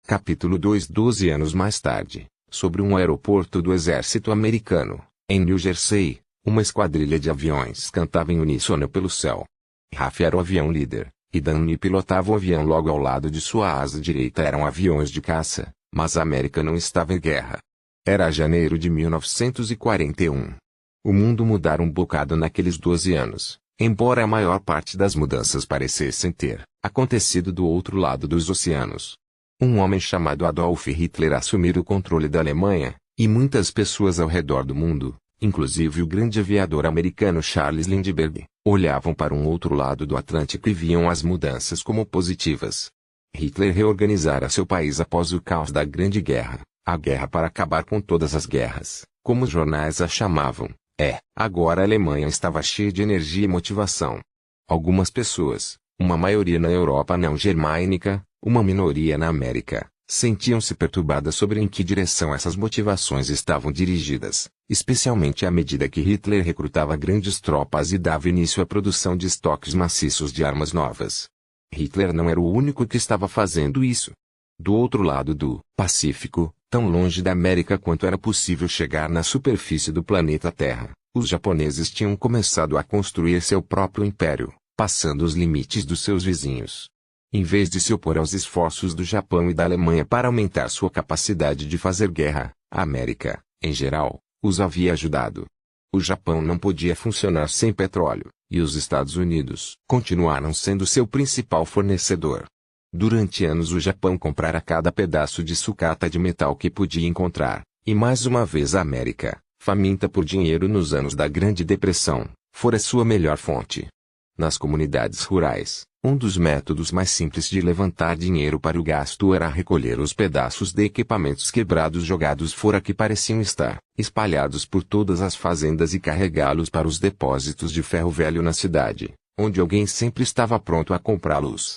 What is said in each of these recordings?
Capítulo 2. 12 anos mais tarde, sobre um aeroporto do exército americano, em New Jersey, uma esquadrilha de aviões cantava em uníssono pelo céu. Raf era o avião líder, e Danny pilotava o avião logo ao lado de sua asa direita. Eram aviões de caça, mas a América não estava em guerra. Era janeiro de 1941. O mundo mudara um bocado naqueles 12 anos, embora a maior parte das mudanças parecessem ter acontecido do outro lado dos oceanos. Um homem chamado Adolf Hitler assumira o controle da Alemanha, e muitas pessoas ao redor do mundo, inclusive o grande aviador americano Charles Lindbergh, olhavam para um outro lado do Atlântico e viam as mudanças como positivas. Hitler reorganizara seu país após o caos da Grande Guerra, a guerra para acabar com todas as guerras, como os jornais a chamavam. Agora a Alemanha estava cheia de energia e motivação. Algumas pessoas, uma maioria na Europa não germânica, uma minoria na América, sentiam-se perturbadas sobre em que direção essas motivações estavam dirigidas, especialmente à medida que Hitler recrutava grandes tropas e dava início à produção de estoques maciços de armas novas. Hitler não era o único que estava fazendo isso. Do outro lado do Pacífico, tão longe da América quanto era possível chegar na superfície do planeta Terra, os japoneses tinham começado a construir seu próprio império, passando os limites dos seus vizinhos. Em vez de se opor aos esforços do Japão e da Alemanha para aumentar sua capacidade de fazer guerra, a América, em geral, os havia ajudado. O Japão não podia funcionar sem petróleo, e os Estados Unidos continuaram sendo seu principal fornecedor. Durante anos o Japão comprara cada pedaço de sucata de metal que podia encontrar, e mais uma vez a América, faminta por dinheiro nos anos da Grande Depressão, fora sua melhor fonte. Nas comunidades rurais, um dos métodos mais simples de levantar dinheiro para o gasto era recolher os pedaços de equipamentos quebrados jogados fora que pareciam estar espalhados por todas as fazendas e carregá-los para os depósitos de ferro velho na cidade, onde alguém sempre estava pronto a comprá-los.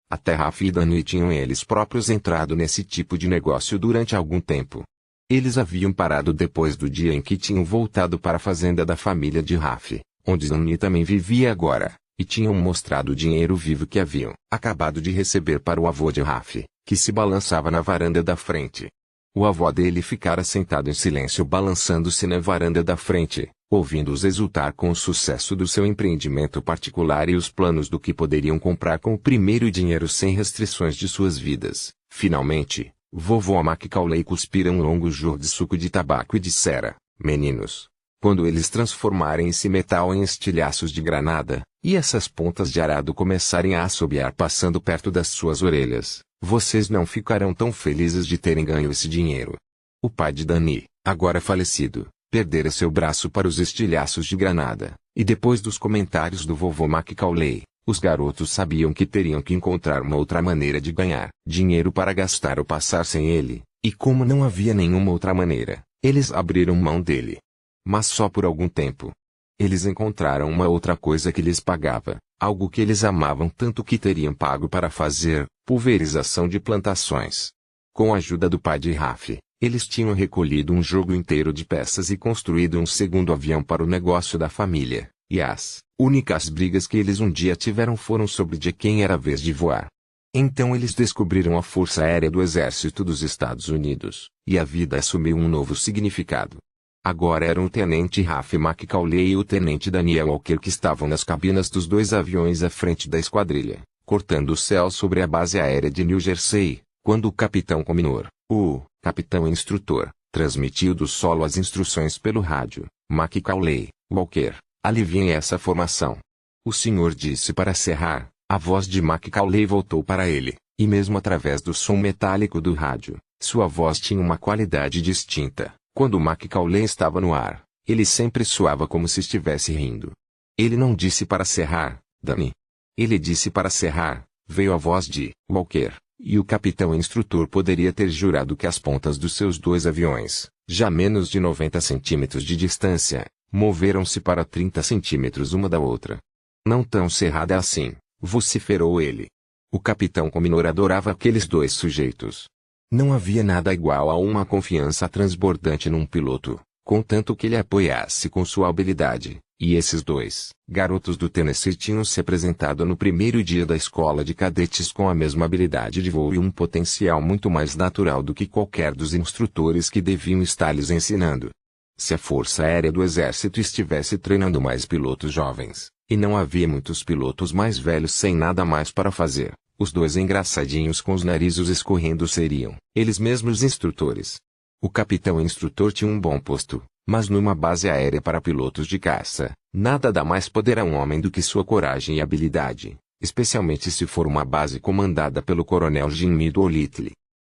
Até Raf e Danny tinham eles próprios entrado nesse tipo de negócio durante algum tempo. Eles haviam parado depois do dia em que tinham voltado para a fazenda da família de Raf, onde Danny também vivia agora, e tinham mostrado o dinheiro vivo que haviam acabado de receber para o avô de Raf, que se balançava na varanda da frente. O avô dele ficara sentado em silêncio balançando-se na varanda da frente, ouvindo-os exultar com o sucesso do seu empreendimento particular e os planos do que poderiam comprar com o primeiro dinheiro sem restrições de suas vidas. Finalmente, vovô Macaulay cuspira um longo jorro de suco de tabaco e dissera: "Meninos, quando eles transformarem esse metal em estilhaços de granada, e essas pontas de arado começarem a assobiar passando perto das suas orelhas, vocês não ficarão tão felizes de terem ganho esse dinheiro." O pai de Danny, agora falecido, perdera seu braço para os estilhaços de granada, e depois dos comentários do vovô Macaulay, os garotos sabiam que teriam que encontrar uma outra maneira de ganhar dinheiro para gastar ou passar sem ele, e como não havia nenhuma outra maneira, eles abriram mão dele. Mas só por algum tempo. Eles encontraram uma outra coisa que lhes pagava, algo que eles amavam tanto que teriam pago para fazer: pulverização de plantações. Com a ajuda do pai de Raf, eles tinham recolhido um jogo inteiro de peças e construído um segundo avião para o negócio da família, e as únicas brigas que eles um dia tiveram foram sobre de quem era a vez de voar. Então eles descobriram a Força Aérea do Exército dos Estados Unidos, e a vida assumiu um novo significado. Agora eram o tenente Raf Macaulay e o tenente Daniel Walker que estavam nas cabinas dos dois aviões à frente da esquadrilha, cortando o céu sobre a base aérea de New Jersey, quando o capitão Cominor, o capitão instrutor, transmitiu do solo as instruções pelo rádio. Macaulay, Walker, aliviem essa formação. O senhor disse para serrar. A voz de Macaulay voltou para ele, e mesmo através do som metálico do rádio, sua voz tinha uma qualidade distinta. Quando Macaulay estava no ar, ele sempre soava como se estivesse rindo. Ele não disse para serrar, Danny. Ele disse para serrar, veio a voz de Walker, e o capitão instrutor poderia ter jurado que as pontas dos seus dois aviões, já menos de 90 centímetros de distância, moveram-se para 30 centímetros uma da outra. Não tão cerrada assim, vociferou ele. O capitão Cominor adorava aqueles dois sujeitos. Não havia nada igual a uma confiança transbordante num piloto, contanto que ele apoiasse com sua habilidade, E esses dois garotos do Tennessee tinham se apresentado no primeiro dia da escola de cadetes com a mesma habilidade de voo e um potencial muito mais natural do que qualquer dos instrutores que deviam estar lhes ensinando. Se a Força Aérea do Exército estivesse treinando mais pilotos jovens, e não havia muitos pilotos mais velhos sem nada mais para fazer, os dois engraçadinhos com os narizes escorrendo seriam, eles mesmos instrutores. O capitão instrutor tinha um bom posto, mas numa base aérea para pilotos de caça, nada dá mais poder a um homem do que sua coragem e habilidade, especialmente se for uma base comandada pelo coronel Jim Meadow Little.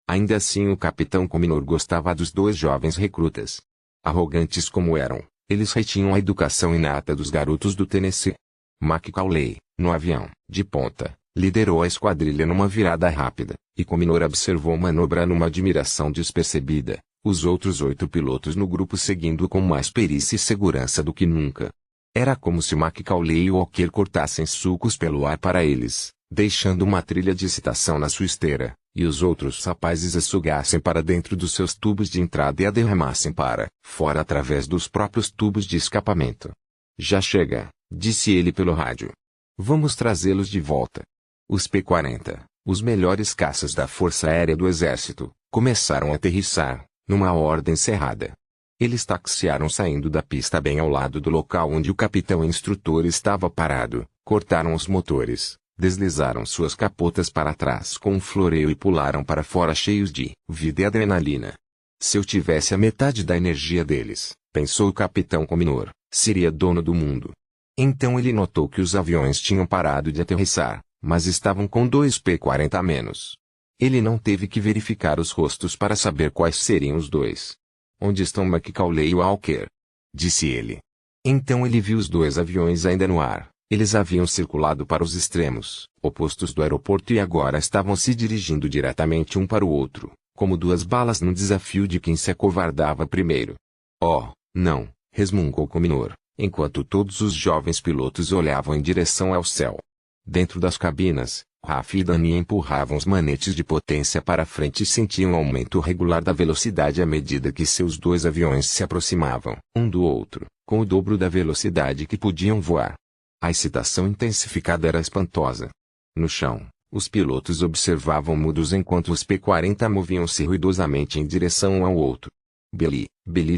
Ainda assim o capitão Cominor gostava dos dois jovens recrutas. Arrogantes como eram, eles retinham a educação inata dos garotos do Tennessee. Macaulay, no avião, de ponta, liderou a esquadrilha numa virada rápida, e Cominor observou a manobra numa admiração despercebida, os outros 8 pilotos no grupo seguindo com mais perícia e segurança do que nunca. Era como se Macaulay e Walker cortassem sulcos pelo ar para eles, deixando uma trilha de excitação na sua esteira, e os outros rapazes a sugassem para dentro dos seus tubos de entrada e a derramassem para fora através dos próprios tubos de escapamento. Já chega, disse ele pelo rádio. Vamos trazê-los de volta. Os P-40, os melhores caças da Força Aérea do Exército, começaram a aterrissar, numa ordem cerrada. Eles taxiaram saindo da pista bem ao lado do local onde o capitão instrutor estava parado, cortaram os motores, deslizaram suas capotas para trás com um floreio e pularam para fora cheios de vida e adrenalina. Se eu tivesse a metade da energia deles, pensou o capitão Cominor, seria dono do mundo. Então ele notou que os aviões tinham parado de aterrissar, mas estavam com 2 P-40 a menos. Ele não teve que verificar os rostos para saber quais seriam os dois. Onde estão Macaulay e Walker? Disse ele. Então ele viu os 2 aviões ainda no ar. Eles haviam circulado para os extremos opostos do aeroporto e agora estavam se dirigindo diretamente um para o outro, como 2 balas num desafio de quem se acovardava primeiro. Oh, não, resmungou Cominor, enquanto todos os jovens pilotos olhavam em direção ao céu. Dentro das cabinas, Raf e Danny empurravam os manetes de potência para frente e sentiam um aumento regular da velocidade à medida que seus 2 aviões se aproximavam um do outro, com o dobro da velocidade que podiam voar. A excitação intensificada era espantosa. No chão, os pilotos observavam mudos enquanto os P-40 moviam-se ruidosamente em direção um ao outro. Billy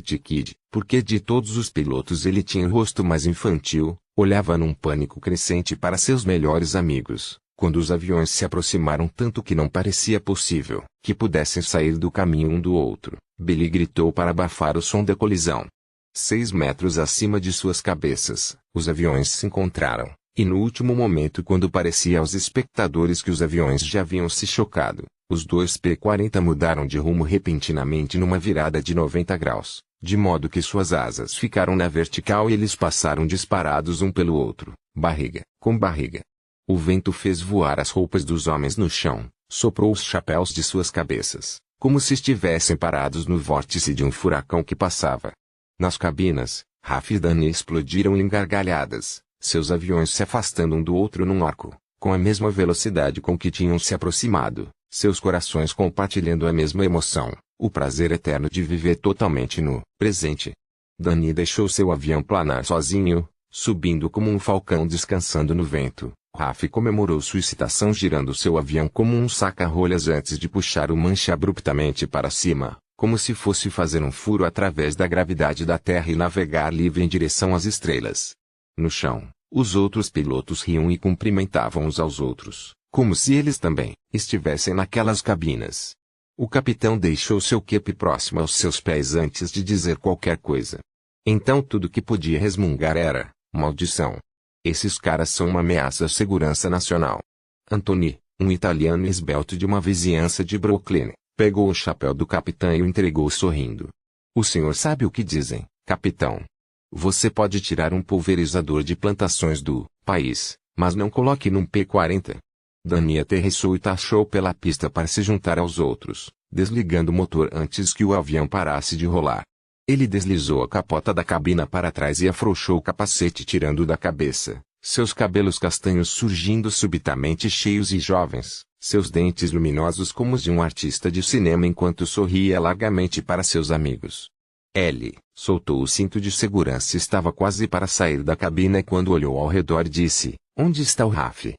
the Kid, porque de todos os pilotos ele tinha o rosto mais infantil, olhava num pânico crescente para seus melhores amigos, quando os aviões se aproximaram tanto que não parecia possível que pudessem sair do caminho um do outro. Billy gritou para abafar o som da colisão. 6 metros acima de suas cabeças, os aviões se encontraram, e no último momento quando parecia aos espectadores que os aviões já haviam se chocado, os 2 P-40 mudaram de rumo repentinamente numa virada de 90 graus, de modo que suas asas ficaram na vertical e eles passaram disparados um pelo outro, barriga com barriga. O vento fez voar as roupas dos homens no chão, soprou os chapéus de suas cabeças, como se estivessem parados no vórtice de um furacão que passava. Nas cabinas, Raf e Danny explodiram em gargalhadas, seus aviões se afastando um do outro num arco, com a mesma velocidade com que tinham se aproximado, seus corações compartilhando a mesma emoção, o prazer eterno de viver totalmente no presente. Danny deixou seu avião planar sozinho, subindo como um falcão descansando no vento. Raf comemorou sua excitação girando seu avião como um saca-rolhas antes de puxar o manche abruptamente para cima, como se fosse fazer um furo através da gravidade da Terra e navegar livre em direção às estrelas. No chão, os outros pilotos riam e cumprimentavam uns aos outros, como se eles também estivessem naquelas cabinas. O capitão deixou seu cape próximo aos seus pés antes de dizer qualquer coisa. Então tudo que podia resmungar era: maldição. Esses caras são uma ameaça à segurança nacional. Anthony, um italiano esbelto de uma vizinhança de Brooklyn, pegou o chapéu do capitão e o entregou sorrindo. O senhor sabe o que dizem, capitão? Você pode tirar um pulverizador de plantações do país, mas não coloque num P-40. Danny aterrissou e taxou pela pista para se juntar aos outros, desligando o motor antes que o avião parasse de rolar. Ele deslizou a capota da cabina para trás e afrouxou o capacete tirando da cabeça, seus cabelos castanhos surgindo subitamente cheios e jovens, seus dentes luminosos como os de um artista de cinema enquanto sorria largamente para seus amigos. Soltou o cinto de segurança e estava quase para sair da cabina quando olhou ao redor e disse: onde está o Raf?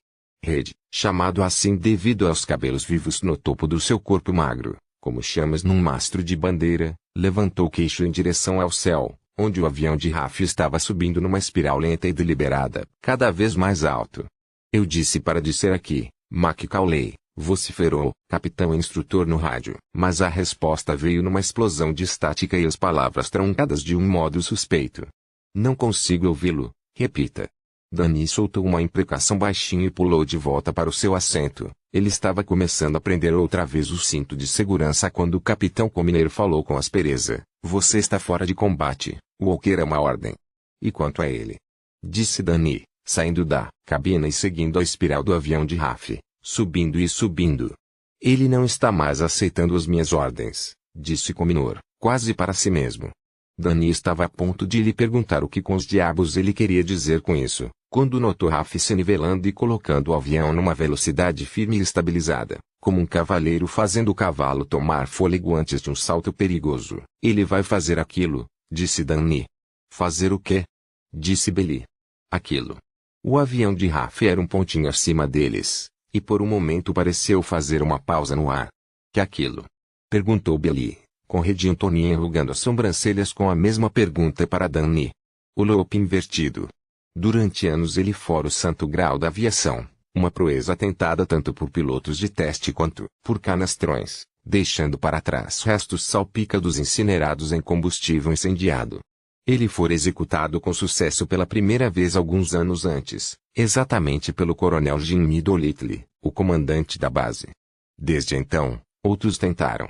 Reid, chamado assim devido aos cabelos vivos no topo do seu corpo magro, como chamas num mastro de bandeira, levantou o queixo em direção ao céu, onde o avião de Raf estava subindo numa espiral lenta e deliberada, cada vez mais alto. Eu disse para descer aqui, Macaulay, vociferou, capitão instrutor no rádio, mas a resposta veio numa explosão de estática e as palavras truncadas de um modo suspeito. Não consigo ouvi-lo, repita. Danny soltou uma imprecação baixinho e pulou de volta para o seu assento. Ele estava começando a prender outra vez o cinto de segurança quando o capitão Cominer falou com aspereza. Você está fora de combate, Walker é uma ordem. E quanto a ele? Disse Danny, saindo da cabina e seguindo a espiral do avião de Raf, subindo e subindo. Ele não está mais aceitando as minhas ordens, disse Cominer, quase para si mesmo. Danny estava a ponto de lhe perguntar o que com os diabos ele queria dizer com isso, quando notou Raf se nivelando e colocando o avião numa velocidade firme e estabilizada, como um cavaleiro fazendo o cavalo tomar fôlego antes de um salto perigoso. Ele vai fazer aquilo, disse Danny. Fazer o quê? Disse Billy. Aquilo. O avião de Raf era um pontinho acima deles, e por um momento pareceu fazer uma pausa no ar. Que aquilo? Perguntou Billy, com redinho Tony enrugando as sobrancelhas com a mesma pergunta para Danny. O loop invertido. Durante anos ele fora o santo grau da aviação, uma proeza tentada tanto por pilotos de teste quanto por canastrões, deixando para trás restos salpícados incinerados em combustível incendiado. Ele fora executado com sucesso pela primeira vez alguns anos antes, exatamente pelo coronel Jimmy Dolittle, o comandante da base. Desde então, outros tentaram.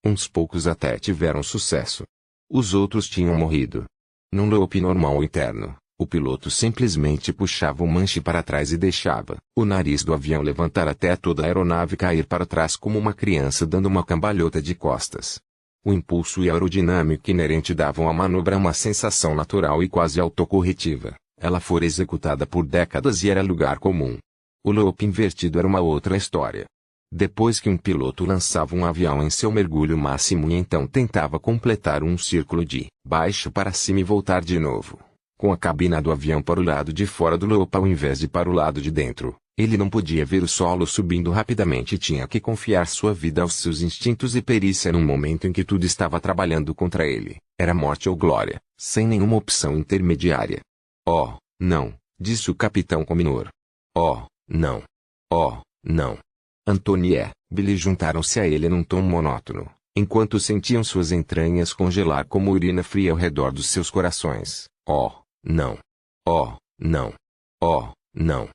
Uns poucos até tiveram sucesso. Os outros tinham morrido. Num loop normal interno, o piloto simplesmente puxava o manche para trás e deixava o nariz do avião levantar até toda a aeronave cair para trás como uma criança dando uma cambalhota de costas. O impulso e a aerodinâmica inerente davam à manobra uma sensação natural e quase autocorretiva. Ela fora executada por décadas e era lugar comum. O loop invertido era uma outra história. Depois que um piloto lançava um avião em seu mergulho máximo e então tentava completar um círculo de baixo para cima e voltar de novo, com a cabina do avião para o lado de fora do loop ao invés de para o lado de dentro, ele não podia ver o solo subindo rapidamente e tinha que confiar sua vida aos seus instintos e perícia num momento em que tudo estava trabalhando contra ele. Era morte ou glória, sem nenhuma opção intermediária. Oh, não, disse o capitão Cominer. Oh, não. Oh, não. Anthony e Billy juntaram-se a ele num tom monótono, enquanto sentiam suas entranhas congelar como urina fria ao redor dos seus corações. Oh, não. Oh, não. Oh, não.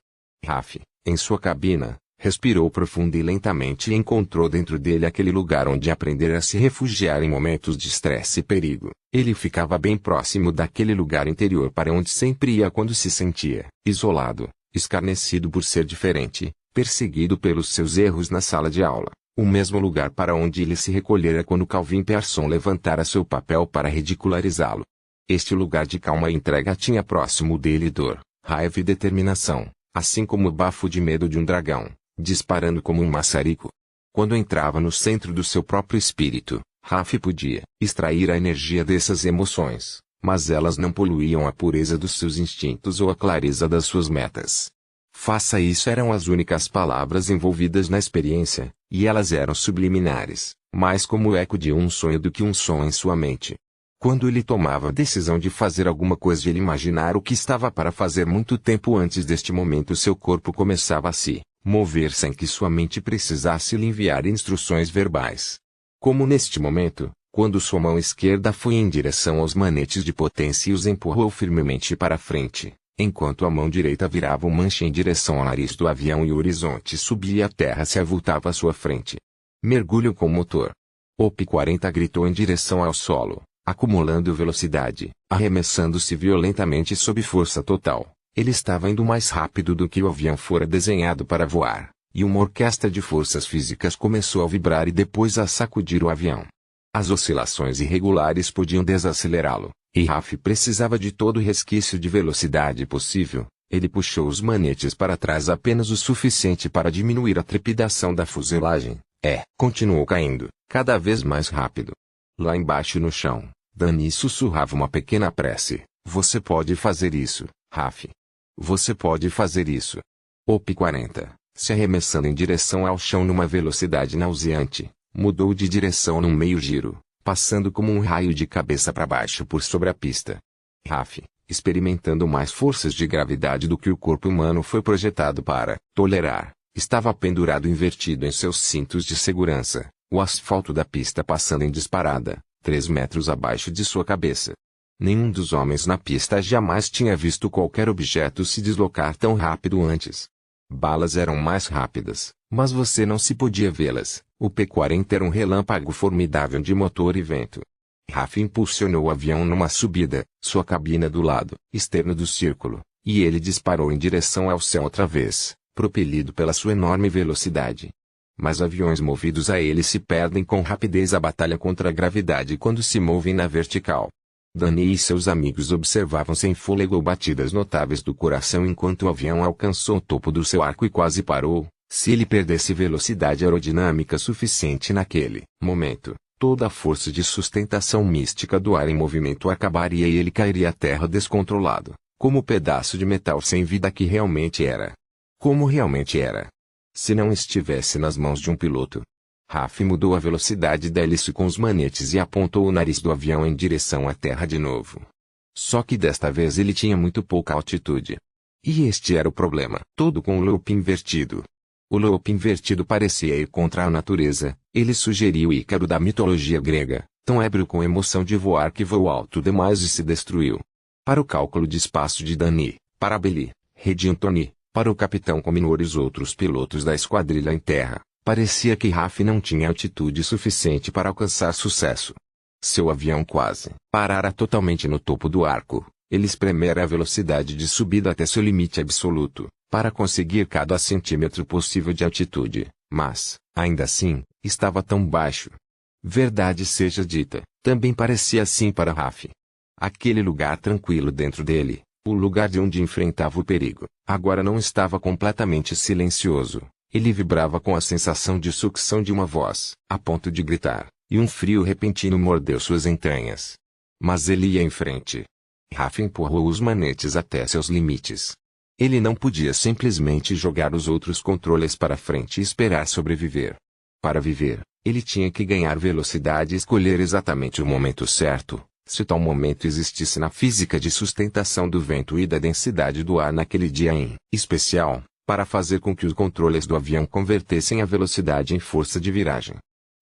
Raf, em sua cabina, respirou profundo e lentamente e encontrou dentro dele aquele lugar onde aprender a se refugiar em momentos de estresse e perigo. Ele ficava bem próximo daquele lugar interior para onde sempre ia quando se sentia isolado, escarnecido por ser diferente, perseguido pelos seus erros na sala de aula, o mesmo lugar para onde ele se recolhera quando Calvin Pearson levantara seu papel para ridicularizá-lo. Este lugar de calma e entrega tinha próximo dele dor, raiva e determinação, assim como o bafo de medo de um dragão, disparando como um maçarico. Quando entrava no centro do seu próprio espírito, Raf podia extrair a energia dessas emoções, mas elas não poluíam a pureza dos seus instintos ou a clareza das suas metas. Faça isso eram as únicas palavras envolvidas na experiência, e elas eram subliminares, mais como o eco de um sonho do que um som em sua mente. Quando ele tomava a decisão de fazer alguma coisa e ele imaginar o que estava para fazer muito tempo antes deste momento, seu corpo começava a se mover sem que sua mente precisasse lhe enviar instruções verbais. Como neste momento, quando sua mão esquerda foi em direção aos manetes de potência e os empurrou firmemente para frente, enquanto a mão direita virava o manche em direção ao nariz do avião e o horizonte subia e a terra se avultava à sua frente. Mergulho com motor. OP-40 gritou em direção ao solo, acumulando velocidade, arremessando-se violentamente sob força total. Ele estava indo mais rápido do que o avião fora desenhado para voar, e uma orquestra de forças físicas começou a vibrar e depois a sacudir o avião. As oscilações irregulares podiam desacelerá-lo, e Raf precisava de todo o resquício de velocidade possível. Ele puxou os manetes para trás apenas o suficiente para diminuir a trepidação da fuselagem. Continuou caindo, cada vez mais rápido. Lá embaixo no chão, Danny sussurrava uma pequena prece. Você pode fazer isso, Raf. Você pode fazer isso. O P-40, se arremessando em direção ao chão numa velocidade nauseante, mudou de direção num meio giro, passando como um raio de cabeça para baixo por sobre a pista. Raf, experimentando mais forças de gravidade do que o corpo humano foi projetado para tolerar, estava pendurado invertido em seus cintos de segurança, o asfalto da pista passando em disparada, 3 metros abaixo de sua cabeça. Nenhum dos homens na pista jamais tinha visto qualquer objeto se deslocar tão rápido antes. Balas eram mais rápidas, mas você não se podia vê-las. O P-40 era um relâmpago formidável de motor e vento. Raf impulsionou o avião numa subida, sua cabina do lado externo do círculo, e ele disparou em direção ao céu outra vez, propelido pela sua enorme velocidade. Mas aviões movidos a ele se perdem com rapidez a batalha contra a gravidade quando se movem na vertical. Danny e seus amigos observavam sem fôlego batidas notáveis do coração enquanto o avião alcançou o topo do seu arco e quase parou. Se ele perdesse velocidade aerodinâmica suficiente naquele momento, toda a força de sustentação mística do ar em movimento acabaria e ele cairia à terra descontrolado, como o pedaço de metal sem vida que realmente era. Como realmente era. Se não estivesse nas mãos de um piloto. Raf mudou a velocidade da hélice com os manetes e apontou o nariz do avião em direção à terra de novo. Só que desta vez ele tinha muito pouca altitude. E este era o problema. Todo com o loop invertido. O loop invertido parecia ir contra a natureza. Ele sugeriu o Ícaro da mitologia grega, tão ébrio com emoção de voar que voou alto demais e se destruiu. Para o cálculo de espaço de Danny, para Billy, Reddington, para o capitão Cominor e os outros pilotos da esquadrilha em terra, parecia que Raf não tinha altitude suficiente para alcançar sucesso. Seu avião quase parara totalmente no topo do arco. Ele espremera a velocidade de subida até seu limite absoluto, para conseguir cada centímetro possível de altitude, mas, ainda assim, estava tão baixo. Verdade seja dita, também parecia assim para Raf. Aquele lugar tranquilo dentro dele, o lugar de onde enfrentava o perigo, agora não estava completamente silencioso. Ele vibrava com a sensação de sucção de uma voz, a ponto de gritar, e um frio repentino mordeu suas entranhas. Mas ele ia em frente. Raf empurrou os manetes até seus limites. Ele não podia simplesmente jogar os outros controles para frente e esperar sobreviver. Para viver, ele tinha que ganhar velocidade e escolher exatamente o momento certo, se tal momento existisse na física de sustentação do vento e da densidade do ar naquele dia em especial, para fazer com que os controles do avião convertessem a velocidade em força de viragem.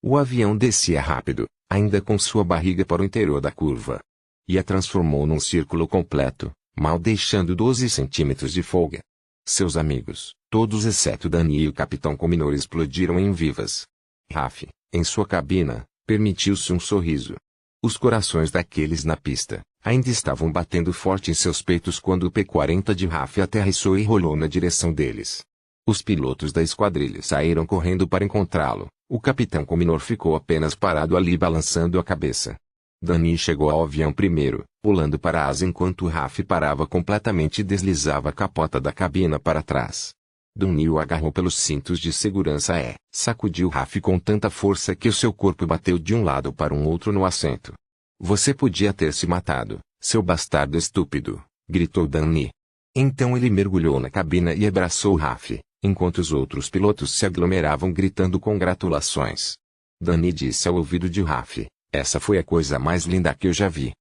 O avião descia rápido, ainda com sua barriga para o interior da curva. E a transformou num círculo completo, mal deixando 12 centímetros de folga. Seus amigos, todos exceto Danny e o capitão Cominor, explodiram em vivas. Raf, em sua cabina, permitiu-se um sorriso. Os corações daqueles na pista ainda estavam batendo forte em seus peitos quando o P-40 de Raf aterrissou e rolou na direção deles. Os pilotos da esquadrilha saíram correndo para encontrá-lo. O capitão Cominor ficou apenas parado ali balançando a cabeça. Danny chegou ao avião primeiro, pulando para a asa enquanto Raf parava completamente e deslizava a capota da cabina para trás. Danny o agarrou pelos cintos de segurança e sacudiu Raf com tanta força que o seu corpo bateu de um lado para um outro no assento. Você podia ter se matado, seu bastardo estúpido, gritou Danny. Então ele mergulhou na cabina e abraçou Raf, enquanto os outros pilotos se aglomeravam gritando congratulações. Danny disse ao ouvido de Raf, essa foi a coisa mais linda que eu já vi.